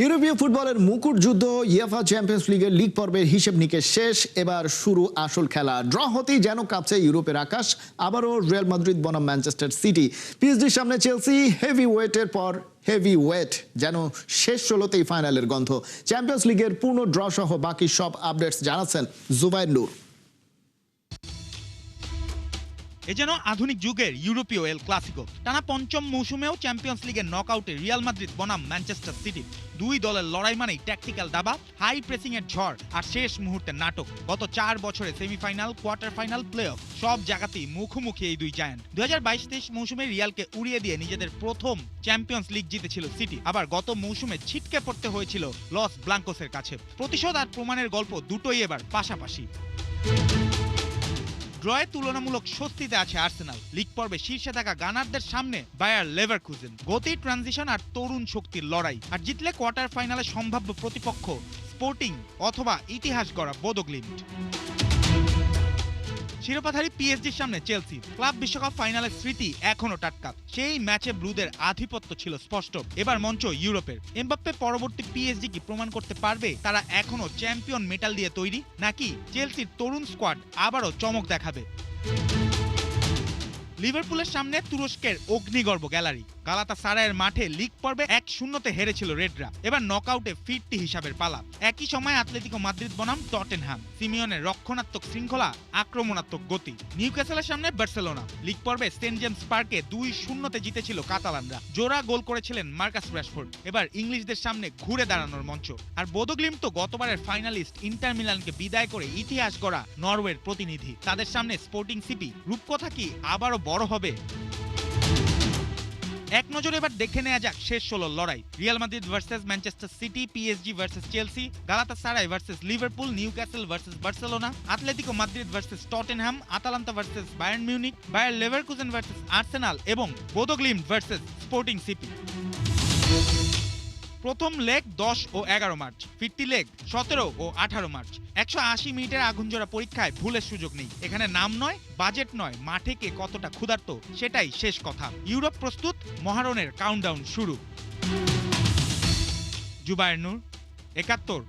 ইউরোপীয় ফুটবলের মুকুট যুদ্ধ ইউএফা চ্যাম্পিয়ন্স লিগের লিগ পর্বের হিসেব নিকেশ শেষ। এবার শুরু আসল খেলা। ড্র হতেই যেন কাঁপছে ইউরোপের আকাশ। আবারও রিয়াল মাদ্রিদ বনাম ম্যানচেস্টার সিটি। পিএসজির সামনে চেলসি। হেভি ওয়েটের পর হেভি ওয়েট, যেন শেষ ১৬তেই ফাইনালের গন্ধ। চ্যাম্পিয়ন্স লিগের পূর্ণ ড্র সহ বাকি সব আপডেটস জানাচ্ছেন জুবায়ের নূর। এ যেন আধুনিক যুগের ইউরোপীয় এল ক্লাসিকো। টানা পঞ্চম মৌসুমেও চ্যাম্পিয়ন্স লিগের নকআউটে রিয়াল মাদ্রিদ বনাম ম্যানচেস্টার সিটি। দুই দলের লড়াই মানেই ট্যাকটিক্যাল দাবা, হাই প্রেসিং এর ঝড় আর শেষ মুহূর্তের নাটক। গত ৪ বছরে semifinal, quarter final, play of সব জায়গাতেই মুখোমুখি এই দুই জায়ান্ট। ২০২২-২৩ মৌসুমে রিয়ালকে উড়িয়ে দিয়ে নিজেদের প্রথম চ্যাম্পিয়ন্স লিগ জিতেছিল সিটি। আবার গত মৌসুমে ছিটকে পড়তে হয়েছিল লস ব্লাঙ্কোসের কাছে। প্রতিশোধ আর প্রমাণের গল্প দুটোই এবার পাশাপাশি। ড্রয়ে তুলনামূলক স্বস্তিতে আছে আর্সেনাল। লিগ পর্বে শীর্ষে থাকা গানারদের সামনে বায়ার লেভারকুজেন। গতি, ট্রানজিশন আর তরুণ শক্তির লড়াই। আর জিতলে কোয়ার্টার ফাইনালে সম্ভাব্য প্রতিপক্ষ স্পোর্টিং অথবা ইতিহাস গড়া বোদো গ্লিম্ট। শিরোপাধারী পিএসজির সামনে চেলসি। ক্লাব বিশ্বকাপ ফাইনালের স্মৃতি এখনো টাটকা। সেই ম্যাচে ব্লুদের আধিপত্য ছিল স্পষ্ট। এবার মঞ্চ ইউরোপের। এমবাপ্পে পরবর্তী পিএসজি কি প্রমাণ করতে পারবে তারা এখনো চ্যাম্পিয়ন মেটাল দিয়ে তৈরি, নাকি চেলসির তরুণ স্কোয়াড আবারও চমক দেখাবে? লিভারপুলের সামনে তুরস্কের অগ্নিগর্ভ গ্যালারি। গালাতাসারায়ের মাঠে লিগ পর্বে ১-০তে হেরেছিল রেডরা। এবার নকআউটে ফিরতি হিসাবের পালা। একই সময় আতলেতিকো মাদ্রিদ বনাম টটেনহাম। সিমিওনের রক্ষণাত্মক শৃঙ্খলা, আক্রমণাত্মক গতি। নিউক্যাসলের সামনে বার্সেলোনা। লিগ পর্বে সেন্ট জেমস পার্কে ২-০তে জিতেছিল কাতালানরা। জোড়া গোল করেছিলেন মার্কাস রাশফোর্ড। এবার ইংলিশদের সামনে ঘুরে দাঁড়ানোর মঞ্চ। আর বোদো গ্লিম্ট তো গতবারের ফাইনালিস্ট ইন্টার মিলানকে বিদায় করে ইতিহাস গড়া নরওয়ের প্রতিনিধি। তাদের সামনে স্পোর্টিং সিপি। রূপকথা কি আবারও বড় হবে? এক নজরে এবার দেখে নেওয়া যাক শেষ ১৬ লড়াই। Real Madrid versus Manchester City, PSG versus Chelsea, Galatasaray versus Liverpool, Newcastle versus Barcelona, Atletico Madrid versus Tottenham, Atalanta versus Bayern Munich, Bayer Leverkusen versus Arsenal এবং Bodo Glimt versus Sporting CP. প্রথম leg ১০ ও ১১ March, ফিরতি leg ১৭ ও ১৮ March. ১৮০ মিনিটের আগুনজোড়া পরীক্ষায় ভুলের সুযোগ নেই। এখানে নাম নয়, বাজেট নয়, মাঠে কে কতটা ক্ষুধার্ত সেটাই শেষ কথা। ইউরোপ প্রস্তুত, মহারণের কাউন্টডাউন শুরু। জুবায়ের নূর, ৭১।